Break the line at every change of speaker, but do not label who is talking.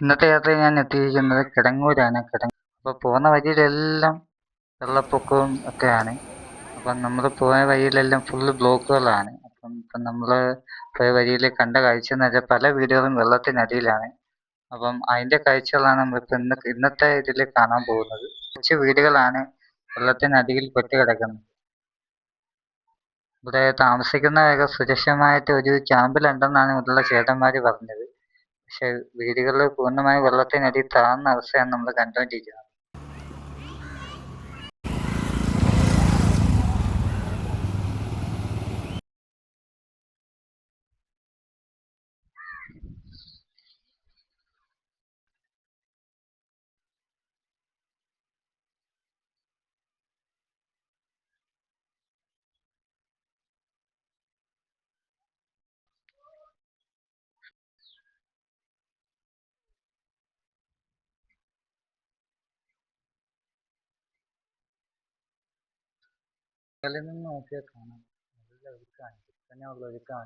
ഇന്നത്തെ യാത്രയിൽ ഞാൻ എത്തിയിരിക്കുന്നത് കിടങ്ങൂരാണ്. അപ്പോൾ പോകുന്ന വഴിയിലെല്ലാം വെള്ളപ്പൊക്കവും ഒക്കെയാണ്. അപ്പം നമ്മൾ പോയ വഴിയിലെല്ലാം ഫുള്ള് ബ്ലോക്കുകളാണ്. ഇപ്പം നമ്മൾ പോയ വഴിയിൽ കണ്ട കാഴ്ച എന്ന് വെച്ചാൽ പല വീടുകളും വെള്ളത്തിനടിയിലാണ്. അപ്പം അതിൻ്റെ കാഴ്ചകളാണ് നമ്മളിപ്പോൾ ഇന്നത്തെ ഇതിൽ കാണാൻ പോകുന്നത്. കൊച്ചു വീടുകളാണ് വെള്ളത്തിനടിയിൽ പെട്ട് കിടക്കുന്നത്. ഇവിടെ താമസിക്കുന്നവരൊക്കെ സുരക്ഷിതമായിട്ട് ഒരു ക്യാമ്പിലുണ്ടെന്നാണ് ഇവിടെയുള്ള ചേട്ടന്മാർ പറഞ്ഞത്. പക്ഷെ വീടുകൾ പൂർണ്ണമായും വെള്ളത്തിനടിയിൽ താഴ്ന്ന അവസ്ഥയാണ് നമ്മൾ കണ്ടുകൊണ്ടിരിക്കുന്നത്. മുകളിൽ നിന്ന് നോക്കിയാൽ കാണാം, നല്ല ഒഴുക്കാണ്, കുത്തനെയുള്ള ഒഴുക്കാണ്.